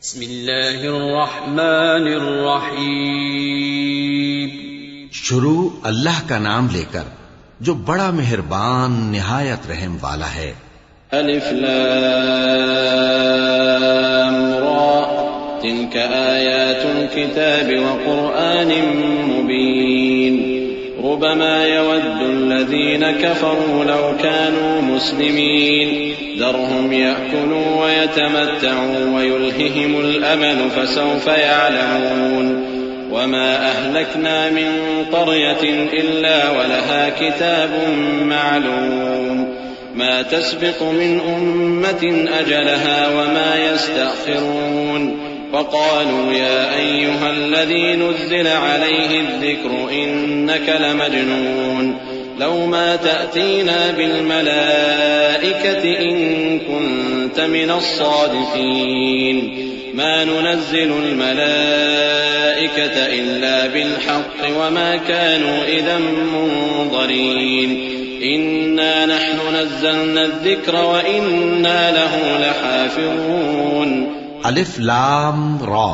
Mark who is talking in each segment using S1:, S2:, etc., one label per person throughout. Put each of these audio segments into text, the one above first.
S1: بسم اللہ الرحمن الرحیم۔
S2: شروع اللہ کا نام لے کر جو بڑا مہربان نہایت رحم والا ہے۔
S3: الف لام را تلك آیات الكتاب وقرآن مبین ربما يود الذين كفروا لو كانوا مسلمين ذرهم يأكلوا ويتمتعوا ويلههم الأمل فسوف يعلمون وما أهلكنا من قرية إلا ولها كتاب معلوم ما تسبق من أمة أجلها وما يستأخرون وقالوا يا أيها الذي نزل عليه الذكر إنك لمجنون لو ما تأتينا بالملائكة إن كنت من الصادقين ما ننزل الملائكة إلا بالحق وما كانوا إذا منظرين إنا نحن نزلنا الذكر وإنا له لحافظون۔
S2: الف لام را،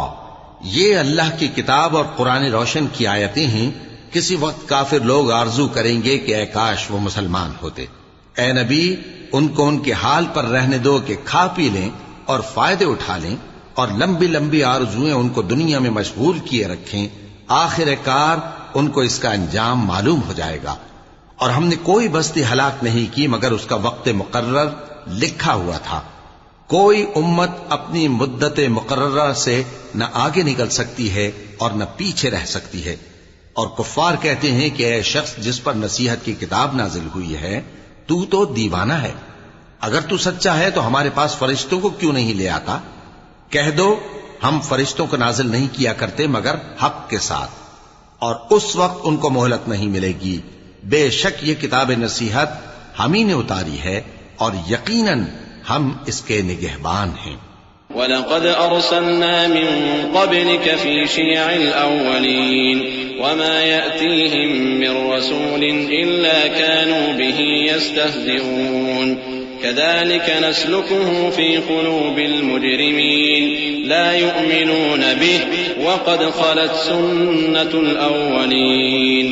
S2: یہ اللہ کی کتاب اور قرآن روشن کی آیتیں ہیں۔ کسی وقت کافر لوگ آرزو کریں گے کہ اے کاش وہ مسلمان ہوتے۔ اے نبی، ان کو ان کے حال پر رہنے دو کہ کھا پی لیں اور فائدے اٹھا لیں، اور لمبی لمبی آرزویں ان کو دنیا میں مشغول کیے رکھیں۔ آخر کار ان کو اس کا انجام معلوم ہو جائے گا۔ اور ہم نے کوئی بستی ہلاک نہیں کی مگر اس کا وقت مقرر لکھا ہوا تھا۔ کوئی امت اپنی مدت مقررہ سے نہ آگے نکل سکتی ہے اور نہ پیچھے رہ سکتی ہے۔ اور کفار کہتے ہیں کہ اے شخص جس پر نصیحت کی کتاب نازل ہوئی ہے تو دیوانہ ہے، اگر تو سچا ہے تو ہمارے پاس فرشتوں کو کیوں نہیں لے آتا؟ کہہ دو ہم فرشتوں کو نازل نہیں کیا کرتے مگر حق کے ساتھ، اور اس وقت ان کو مہلت نہیں ملے گی۔ بے شک یہ کتاب نصیحت ہم ہی نے اتاری ہے اور یقیناً ہم اس کے نگہبان ہیں۔
S3: وَلَقَدْ أَرْسَلْنَا مِن قَبْلِكَ فِي شِيَعِ الْأَوَّلِينَ وَمَا يَأْتِيهِم مِّن رَّسُولٍ إِلَّا كَانُوا بِهِ يَسْتَهْزِئُونَ كَذَلِكَ نَسْلُكُهُ فِي قُلُوبِ الْمُجْرِمِينَ لَا يُؤْمِنُونَ بِهِ وَقَدْ خَلَتْ سُنَّةُ الْأَوَّلِينَ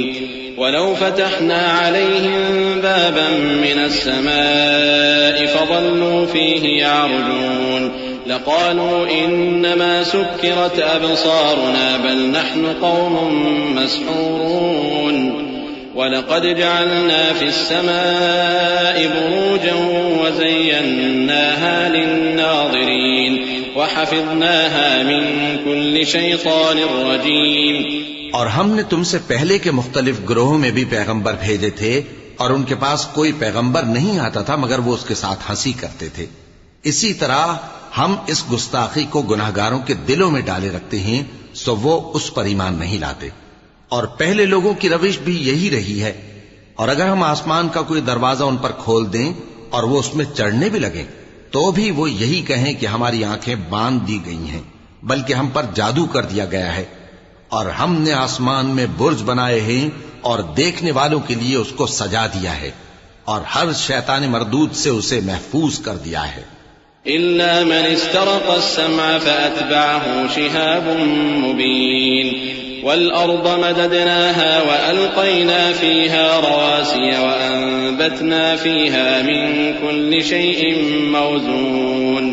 S3: وَلَوْ فَتَحْنَا عَلَيْهِم بَابًا مِّنَ السَّمَاءِ فَظَلُّوا فِيهِ يَعْرُجُونَ لَقَالُوا إِنَّمَا سُكِّرَتْ أَبْصَارُنَا بَلْ نَحْنُ قَوْمٌ مَّسْحُورُونَ وَلَقَدْ جَعَلْنَا فِي السَّمَاءِ بُرُوجًا وَزَيَّنَّاهَا لِلنَّاظِرِينَ وَحَفِظْنَاهَا مِن كُلِّ شَيْطَانٍ رَّجِيمٍ۔
S2: اور ہم نے تم سے پہلے کے مختلف گروہوں میں بھی پیغمبر بھیجے تھے، اور ان کے پاس کوئی پیغمبر نہیں آتا تھا مگر وہ اس کے ساتھ ہنسی کرتے تھے۔ اسی طرح ہم اس گستاخی کو گناہگاروں کے دلوں میں ڈالے رکھتے ہیں سو وہ اس پر ایمان نہیں لاتے۔ اور پہلے لوگوں کی روش بھی یہی رہی ہے، اور اگر ہم آسمان کا کوئی دروازہ ان پر کھول دیں اور وہ اس میں چڑھنے بھی لگیں تو بھی وہ یہی کہیں کہ ہماری آنکھیں باندھ دی گئی ہیں، بلکہ ہم پر جادو کر دیا گیا ہے۔ اور ہم نے آسمان میں برج بنائے ہیں اور دیکھنے والوں کے لیے اس کو سجا دیا ہے، اور ہر شیطان مردود سے اسے محفوظ کر دیا ہے۔
S3: إِلَّا مَنِ اسْتَرَقَ السَّمْعَ فَأَتْبَعَهُ شِهَابٌ مُّبِينٌ وَالْأَرْضَ مَدَدْنَاهَا وَأَلْقَيْنَا فِيهَا رَوَاسِيَ وَأَنبَتْنَا فِيهَا مِن كُلِّ شَيْءٍ مَّوْزُونٍ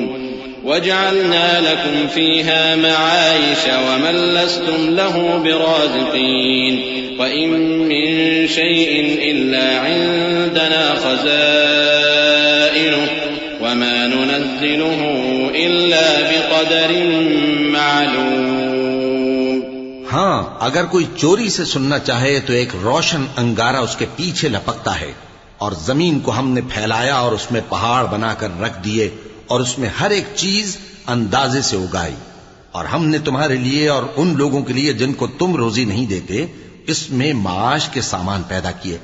S3: وَجَعَلْنَا لَكُمْ فِيهَا مَعَايِشَ وَمَن لَّسْتُمْ لَهُ بِرَازِقِينَ وَإِن مِّن شَيْءٍ إِلَّا عِندَنَا خَزَائِنُهُ وَمَا نُنَزِّلُهُ إِلَّا بِقَدَرٍ مَّعْلُومٍ۔
S2: ہاں، اگر کوئی چوری سے سننا چاہے تو ایک روشن انگارہ اس کے پیچھے لپکتا ہے، اور زمین کو ہم نے پھیلایا اور اس میں پہاڑ بنا کر رکھ دیے اور اس میں ہر ایک چیز اندازے سے اگائی، اور ہم نے تمہارے لیے اور ان لوگوں کے لیے جن کو تم روزی نہیں دیتے اس میں معاش کے سامان پیدا کیے،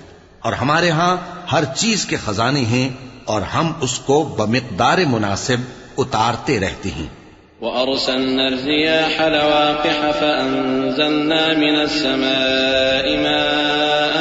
S2: اور ہمارے ہاں ہر چیز کے خزانے ہیں اور ہم اس کو بمقدار مناسب اتارتے رہتے ہیں۔
S3: وَأَرْسَلْنَا الرِّيَاحَ لَوَاقِحَ فَأَنزَلْنَا مِنَ السَّمَاءِ مَاءً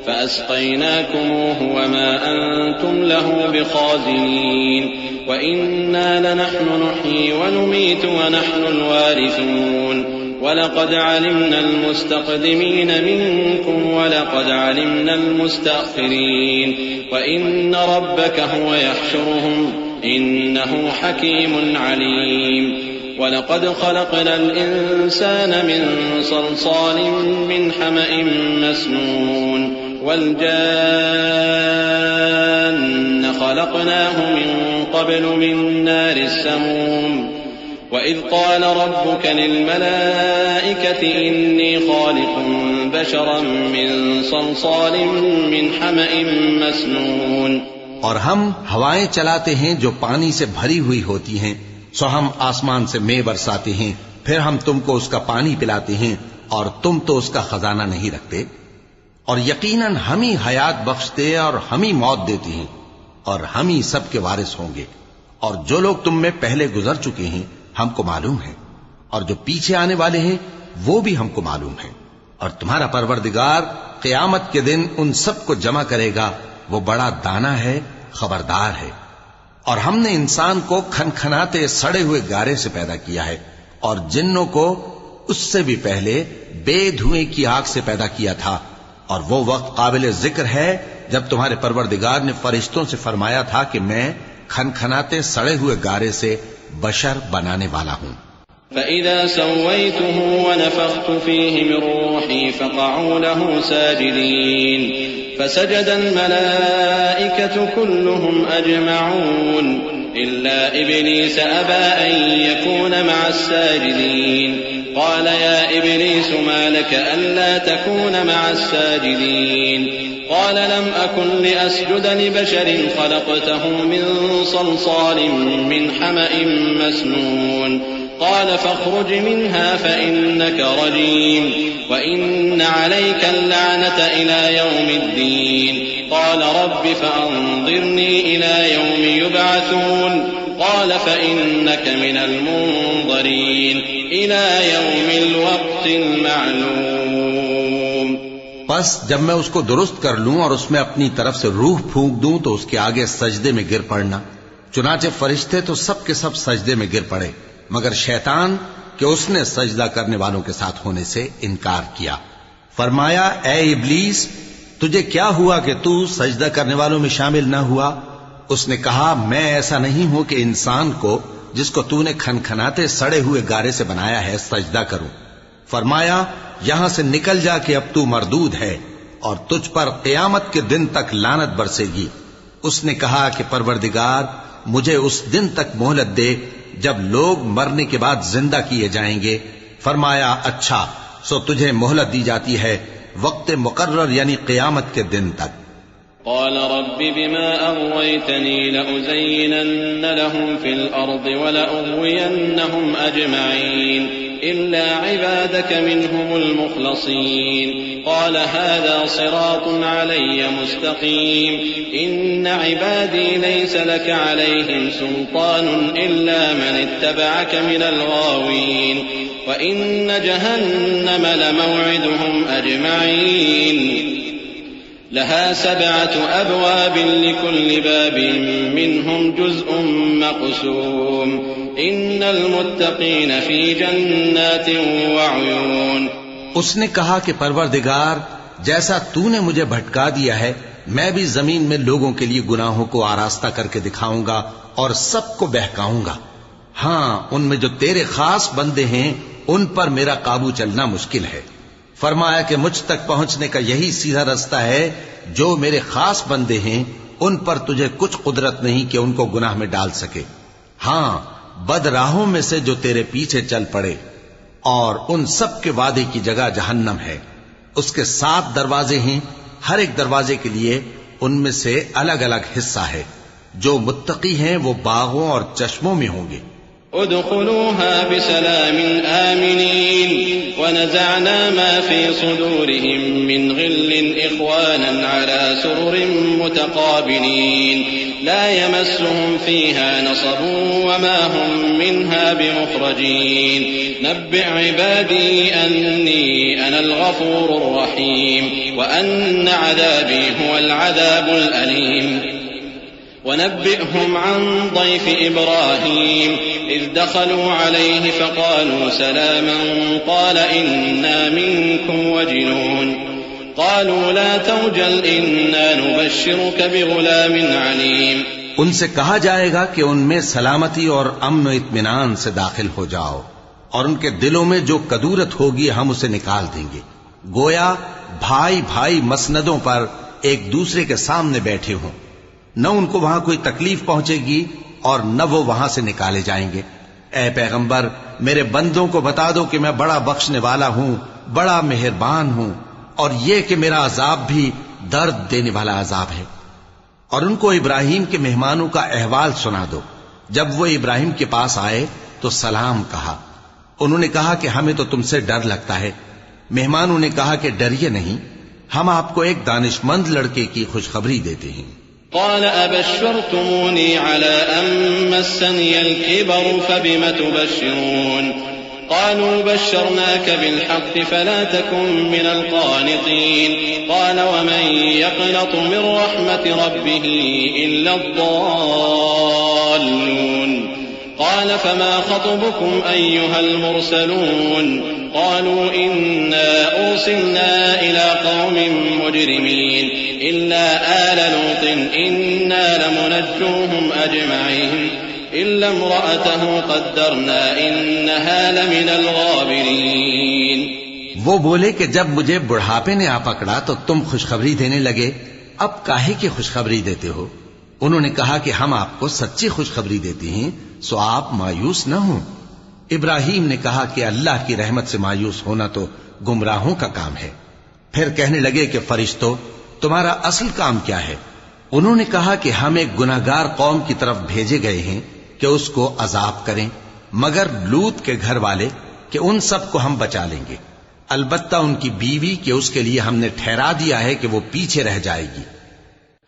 S3: فأسقيناكموه وما أنتم له بخازنين وإنا لنحن نحيي ونميت ونحن الوارثون ولقد علمنا المستقدمين منكم ولقد علمنا المستأخرين وإن ربك هو يحشرهم إنه حكيم عليم ولقد خلقنا الإنسان من صلصال من حمأ مسنون والجان خلقناه من قبل من نار السموم وإذ قال ربك للملائكة إني خالق بشرا من صلصال من حمأ مسنون
S2: اور ہم ہوائیں چلاتے ہیں جو پانی سے بھری ہوئی ہوتی ہیں، سو ہم آسمان سے مے برساتے ہیں، پھر ہم تم کو اس کا پانی پلاتے ہیں اور تم تو اس کا خزانہ نہیں رکھتے، اور یقیناً ہم ہی حیات بخشتے اور ہم ہی موت دیتے ہیں اور ہم ہی سب کے وارث ہوں گے، اور جو لوگ تم میں پہلے گزر چکے ہیں ہم کو معلوم ہے، اور جو پیچھے آنے والے ہیں وہ بھی ہم کو معلوم ہے، اور تمہارا پروردگار قیامت کے دن ان سب کو جمع کرے گا، وہ بڑا دانا ہے، خبردار ہے۔ اور ہم نے انسان کو کھنکھناتے سڑے ہوئے گارے سے پیدا کیا ہے، اور جنوں کو اس سے بھی پہلے بے دھوئیں کی آگ سے پیدا کیا تھا، اور وہ وقت قابل ذکر ہے جب تمہارے پروردگار نے فرشتوں سے فرمایا تھا کہ میں کھنکھناتے سڑے ہوئے گارے سے بشر بنانے والا ہوں۔
S3: فَإِذَا سَوَّيْتُهُ وَنَفَخْتُ فِيهِ مِن رُّوحِي فَقَعُوا لَهُ سَاجِدِينَ فَسَجَدَ الْمَلَائِكَةُ كُلُّهُمْ أَجْمَعُونَ إِلَّا إِبْلِيسَ أَبَىٰ أَن يَكُونَ مَعَ السَّاجِدِينَ قَالَ يَا إِبْلِيسُ مَا لَكَ أَلَّا تَكُونَ مَعَ السَّاجِدِينَ قَالَ لَمْ أَكُن لِّأَسْجُدَ لِبَشَرٍ خَلَقْتَهُ مِن صَلْصَالٍ مِّنْ حَمَإٍ مَّسْنُونٍ قال فاخرج منها فإنك رجيم وإن عليك اللعنة إلى يوم الدين قال رب فأنظرني إلى يوم يبعثون قال فإنك من المنظرين إلى يوم الوقت المعلوم۔
S2: پس جب میں اس کو درست کر لوں اور اس میں اپنی طرف سے روح پھونک دوں تو اس کے آگے سجدے میں گر پڑنا۔ چنانچہ فرشتے تو سب کے سب سجدے میں گر پڑے مگر شیطان کہ اس نے سجدہ کرنے والوں کے ساتھ ہونے سے انکار کیا۔ فرمایا اے ابلیس تجھے کیا ہوا کہ تو سجدہ کرنے والوں میں شامل نہ ہوا؟ اس نے کہا میں ایسا نہیں ہوں کہ انسان کو جس کو تو نے کھنکھناتے سڑے ہوئے گارے سے بنایا ہے سجدہ کروں۔ فرمایا یہاں سے نکل جا کہ اب تو مردود ہے اور تجھ پر قیامت کے دن تک لعنت برسے گی۔ اس نے کہا کہ پروردگار مجھے اس دن تک مہلت دے جب لوگ مرنے کے بعد زندہ کیے جائیں گے۔ فرمایا اچھا سو تجھے مہلت دی جاتی ہے وقت مقرر یعنی قیامت کے دن تک۔
S3: قال رب بما أغويتني لأزينن لهم في الأرض ولأغوينهم أجمعين إلا عبادك منهم المخلصين قال هذا صراط علي مستقيم إن عبادي ليس لك عليهم سلطان إلا من اتبعك من الغاوين وإن جهنم لموعدهم أجمعين لها 7 أبواب لكل باب منهم جزء مقسوم إن المتقين في جنات وعيون۔
S2: اس نے کہا کہ پروردگار جیسا تو نے مجھے بھٹکا دیا ہے میں بھی زمین میں لوگوں کے لیے گناہوں کو آراستہ کر کے دکھاؤں گا اور سب کو بہکاؤں گا۔ ہاں ان میں جو تیرے خاص بندے ہیں ان پر میرا قابو چلنا مشکل ہے۔ فرمایا کہ مجھ تک پہنچنے کا یہی سیدھا رستہ ہے، جو میرے خاص بندے ہیں ان پر تجھے کچھ قدرت نہیں کہ ان کو گناہ میں ڈال سکے۔ ہاں بد راہوں میں سے جو تیرے پیچھے چل پڑے، اور ان سب کے وعدے کی جگہ جہنم ہے، اس کے 7 دروازے ہیں، ہر ایک دروازے کے لیے ان میں سے الگ الگ حصہ ہے۔ جو متقی ہیں وہ باغوں اور چشموں میں ہوں گے۔
S3: ادخلوها بسلام آمنين ونزعنا ما في صدورهم من غل إخوانا على سرر متقابلين لا يمسهم فيها نصب وما هم منها بمخرجين نبئ عبادي أني أنا الغفور الرحيم وأن عذابي هو العذاب الأليم ونبئهم عن ضيف إبراهيم إذ دخلوا عليه فقالوا سلاما قال إنا منكم وجلون قالوا لا توجل إنا نبشرك بغلام عليم
S2: ان سے کہا جائے گا کہ ان میں سلامتی اور امن و اطمینان سے داخل ہو جاؤ، اور ان کے دلوں میں جو کدورت ہوگی ہم اسے نکال دیں گے، گویا بھائی بھائی مسندوں پر ایک دوسرے کے سامنے بیٹھے ہوں، نہ ان کو وہاں کوئی تکلیف پہنچے گی اور نہ وہ وہاں سے نکالے جائیں گے۔ اے پیغمبر، میرے بندوں کو بتا دو کہ میں بڑا بخشنے والا ہوں، بڑا مہربان ہوں، اور یہ کہ میرا عذاب بھی درد دینے والا عذاب ہے۔ اور ان کو ابراہیم کے مہمانوں کا احوال سنا دو۔ جب وہ ابراہیم کے پاس آئے تو سلام کہا۔ انہوں نے کہا کہ ہمیں تو تم سے ڈر لگتا ہے۔ مہمانوں نے کہا کہ ڈریے نہیں، ہم آپ کو ایک دانشمند لڑکے کی خوشخبری دیتے ہیں۔
S3: قال أبشرتموني على أن مسني الكبر فبم تبشرون قالوا بشرناك بالحق فلا تكن من القانطين قال ومن يقنط من رحمة ربه إلا الضالون قال فما خطبكم أيها المرسلون قالوا إنا أرسلنا إلى قوم مجرمين إلا آل لوط إنا لمنجوهم أجمعين إلا امرأته قدرنا إنها لمن الغابرين۔
S2: وہ بولے کہ جب مجھے بڑھاپے نے آ پکڑا تو تم خوشخبری دینے لگے، اب کاہے کی خوشخبری دیتے ہو؟ انہوں نے کہا کہ ہم آپ کو سچی خوشخبری دیتے ہیں، سو آپ مایوس نہ ہوں۔ ابراہیم نے کہا کہ اللہ کی رحمت سے مایوس ہونا تو گمراہوں کا کام ہے۔ پھر کہنے لگے کہ فرشتوں، تمہارا اصل کام کیا ہے؟ انہوں نے کہا کہ ہم ایک گناہگار قوم کی طرف بھیجے گئے ہیں کہ اس کو عذاب کریں، مگر لوط کے گھر والے کہ ان سب کو ہم بچا لیں گے، البتہ ان کی بیوی کہ اس کے لیے ہم نے ٹھہرا دیا ہے کہ وہ پیچھے رہ جائے گی۔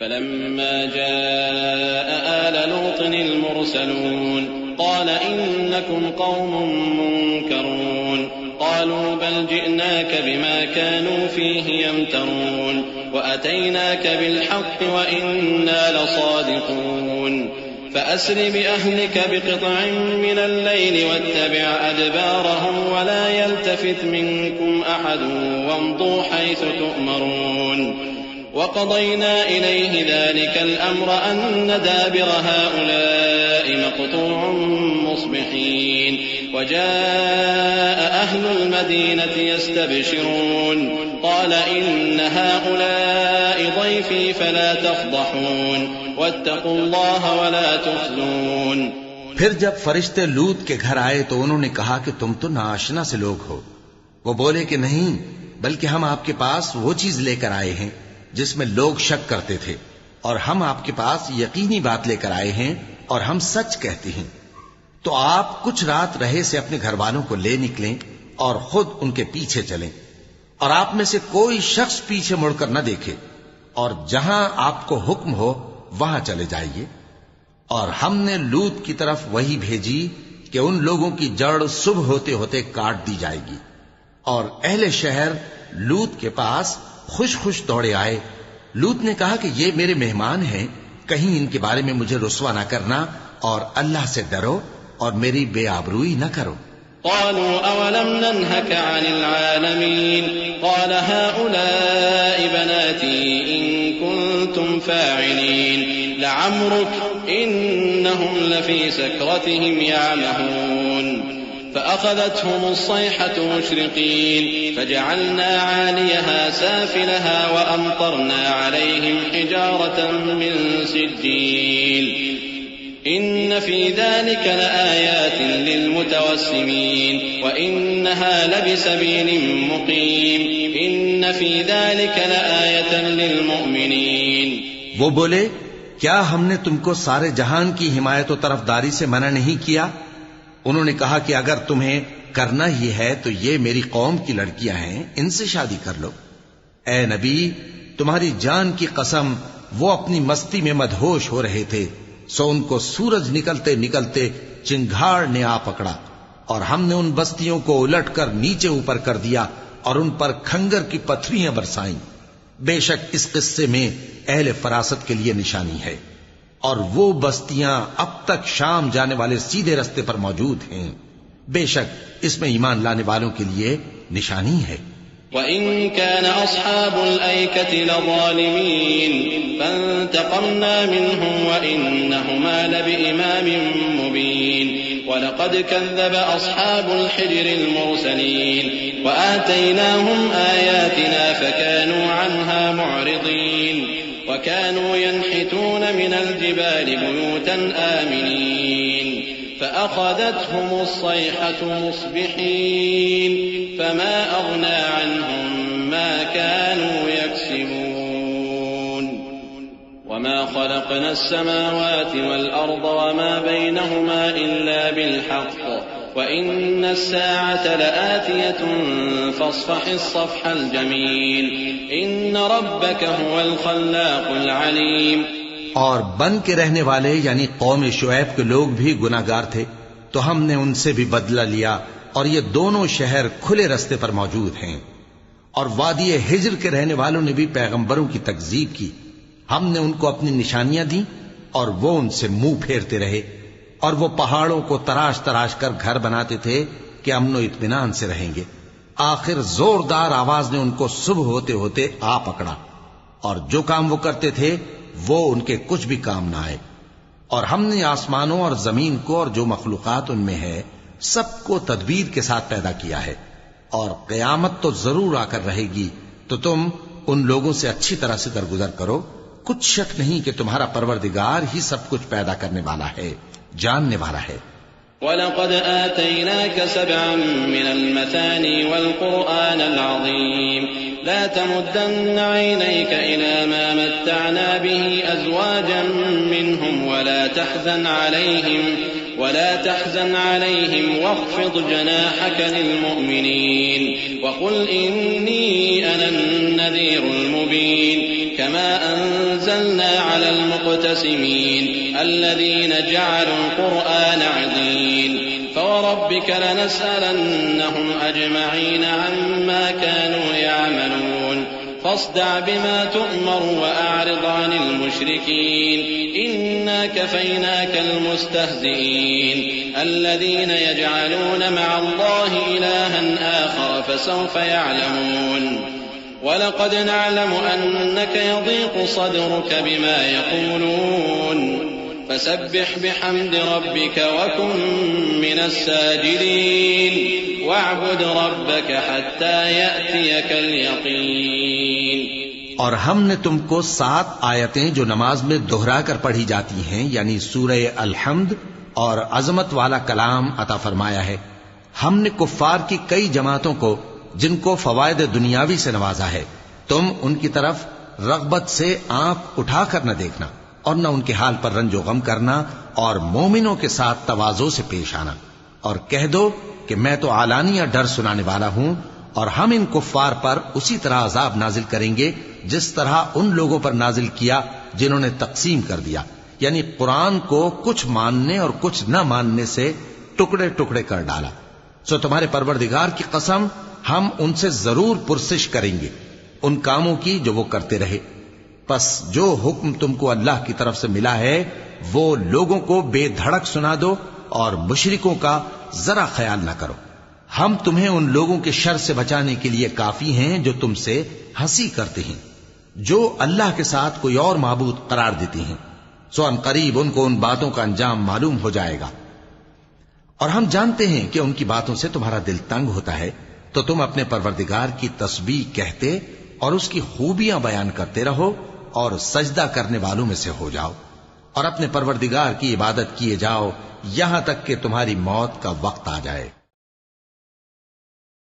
S3: فلما جاء آل لوط المرسلون قال إنكم قوم منكرون قالوا بل جئناك بما كانوا فيه يمترون وأتيناك بالحق وإنا لصادقون فأسر بأهلك بقطع من الليل واتبع أدبارهم ولا يلتفت منكم أحد وامضوا حيث تؤمرون وقضينا إليه ذلك الأمر أن دابر هؤلاء مقطوع مصبحين وجاء أهل المدينة يستبشرون قال إن هؤلاء ضيفي فلا تفضحون واتقوا الله ولا تخزون۔
S2: پھر جب فرشتے لوط کے گھر آئے تو انہوں نے کہا کہ تم تو ناآشنا سے لوگ ہو۔ وہ بولے کہ نہیں، بلکہ ہم آپ کے پاس وہ چیز لے کر آئے ہیں جس میں لوگ شک کرتے تھے، اور ہم آپ کے پاس یقینی بات لے کر آئے ہیں اور ہم سچ کہتے ہیں۔ تو آپ کچھ رات رہے سے اپنے گھر والوں کو لے نکلیں اور خود ان کے پیچھے چلیں، اور آپ میں سے کوئی شخص پیچھے مڑ کر نہ دیکھے، اور جہاں آپ کو حکم ہو وہاں چلے جائیے۔ اور ہم نے لوط کی طرف وہی بھیجی کہ ان لوگوں کی جڑ صبح ہوتے ہوتے کاٹ دی جائے گی۔ اور اہل شہر لوط کے پاس خوش خوش دوڑے آئے۔ لوط نے کہا کہ یہ میرے مہمان ہیں، کہیں ان کے بارے میں مجھے رسوا نہ کرنا، اور اللہ سے ڈرو اور میری بے آبروئی نہ کرو۔
S3: قالوا أولم ننهك عن العالمين قال هؤلاء بناتي إن كنتم فاعلين لعمرك إنهم لفي سكرتهم يعمهون فأخذتهم الصيحة مشرقين فجعلنا عاليها سافلها وأمطرنا عليهم حجارة من سجيل إن في ذلك لآيات للمتوسمين وإنها لبسبيل مقيم إن في ذلك لآية للمؤمنين۔
S2: وہ بولے کیا ہم نے تم کو سارے جہان کی حمایت و طرفداری سے منع نہیں کیا؟ انہوں نے کہا کہ اگر تمہیں کرنا ہی ہے تو یہ میری قوم کی لڑکیاں ہیں، ان سے شادی کر لو۔ اے نبی، تمہاری جان کی قسم وہ اپنی مستی میں مدہوش ہو رہے تھے، سو ان کو سورج نکلتے نکلتے چنگھاڑ نے آ پکڑا، اور ہم نے ان بستیوں کو الٹ کر نیچے اوپر کر دیا اور ان پر کھنگر کی پتھریاں برسائیں۔ بے شک اس قصے میں اہل فراست کے لیے نشانی ہے، اور وہ بستیاں اب تک شام جانے والے سیدھے رستے پر موجود ہیں۔ بے شک اس میں ایمان لانے والوں کے لیے نشانی ہے۔
S3: وَإِن كَانَ أَصْحَابُ الْأَيْكَةِ لَظَالِمِينَ فَانْتَقَمْنَا مِنْهُمْ وَإِنَّهُمَا لَبِإِمَامٍ مُّبِينٍ وَلَقَدْ كَذَّبَ أَصْحَابُ الْحِجْرِ الْمُرْسَلِينَ وَآتَيْنَاهُمْ آيَاتِنَا فَكَانُوا عَنْهَا مُعْرِضِينَ وَكَانُوا يَنْحِتُونَ مِنَ الْجِبَالِ بُيُوتًا آمِنِينَ فأخذتهم الصيحة مصبحين فما أغنى عنهم ما كانوا يكسبون وما خلقنا السماوات والأرض وما بينهما إلا بالحق وإن الساعة لآتية فاصفح الصفح الجميل إن ربك هو الخلاق العليم۔
S2: اور بن کے رہنے والے یعنی قوم شعیب کے لوگ بھی گناہگار تھے، تو ہم نے ان سے بھی بدلہ لیا، اور یہ دونوں شہر کھلے رستے پر موجود ہیں۔ اور وادی ہجر کے رہنے والوں نے بھی پیغمبروں کی تکذیب کی، ہم نے ان کو اپنی نشانیاں دی اور وہ ان سے منہ پھیرتے رہے، اور وہ پہاڑوں کو تراش تراش کر گھر بناتے تھے کہ امن و اطمینان سے رہیں گے۔ آخر زوردار آواز نے ان کو صبح ہوتے ہوتے آ پکڑا، اور جو کام وہ کرتے تھے وہ ان کے کچھ بھی کام نہ آئے۔ اور ہم نے آسمانوں اور زمین کو اور جو مخلوقات ان میں ہے سب کو تدبیر کے ساتھ پیدا کیا ہے، اور قیامت تو ضرور آ کر رہے گی، تو تم ان لوگوں سے اچھی طرح سے درگزر کرو۔ کچھ شک نہیں کہ تمہارا پروردگار ہی سب کچھ پیدا کرنے والا ہے، جاننے والا ہے۔
S3: وَلَقَدْ آتَيْنَاكَ سَبْعًا مِّنَ الْمَثَانِي وَالْقُرْآنَ الْعَظِيمَ لَا تَمُدَّنَّ عَيْنَيْكَ إِلَىٰ مَا مَتَّعْنَا بِهِ أَزْوَاجًا مِّنْهُمْ وَلَا تَحْزَنْ عَلَيْهِمْ وَاخْفِضْ جَنَاحَكَ لِلْمُؤْمِنِينَ وَقُلْ إِنِّي أَنَا النَّذِيرُ الْمُبِينُ كَمَا أَنزَلْنَا عَلَى الْمُقْتَسِمِينَ الَّذِينَ جَعَلُوا الْقُرْآنَ عِضِينَ فَوَرَبِّكَ لَنَسْأَلَنَّهُمْ أَجْمَعِينَ عَمَّا كَانُوا يَعْمَلُونَ فاصدع بما تؤمر وأعرض عن المشركين إنا كفيناك المستهزئين الذين يجعلون مع الله إلها آخر فسوف يعلمون ولقد نعلم أنك يضيق صدرك بما يقولون فسبح بحمد ربك وكن من الساجدين واعبد ربك حتى يأتيك اليقين۔
S2: اور ہم نے تم کو 7 آیتیں جو نماز میں دہرا کر پڑھی جاتی ہیں یعنی سورہ الحمد اور عظمت والا کلام عطا فرمایا ہے۔ ہم نے کفار کی کئی جماعتوں کو جن کو فوائد دنیاوی سے نوازا ہے، تم ان کی طرف رغبت سے آنکھ اٹھا کر نہ دیکھنا اور نہ ان کے حال پر رنج و غم کرنا، اور مومنوں کے ساتھ تواضع سے پیش آنا، اور کہہ دو کہ میں تو اعلانیہ ڈر سنانے والا ہوں، اور ہم ان کفار پر اسی طرح عذاب نازل کریں گے جس طرح ان لوگوں پر نازل کیا جنہوں نے تقسیم کر دیا، یعنی قرآن کو کچھ ماننے اور کچھ نہ ماننے سے ٹکڑے ٹکڑے کر ڈالا۔ سو تمہارے پروردگار کی قسم ہم ان سے ضرور پرسش کریں گے ان کاموں کی جو وہ کرتے رہے۔ پس جو حکم تم کو اللہ کی طرف سے ملا ہے وہ لوگوں کو بے دھڑک سنا دو، اور مشرکوں کا ذرا خیال نہ کرو۔ ہم تمہیں ان لوگوں کے شر سے بچانے کے لیے کافی ہیں جو تم سے ہنسی کرتے ہیں، جو اللہ کے ساتھ کوئی اور معبود قرار دیتی ہیں، سو ان قریب ان کو ان باتوں کا انجام معلوم ہو جائے گا۔ اور ہم جانتے ہیں کہ ان کی باتوں سے تمہارا دل تنگ ہوتا ہے، تو تم اپنے پروردگار کی تسبیح کہتے اور اس کی خوبیاں بیان کرتے رہو، اور سجدہ کرنے والوں میں سے ہو جاؤ، اور اپنے پروردگار کی عبادت کیے جاؤ یہاں تک کہ تمہاری موت کا وقت آ جائے۔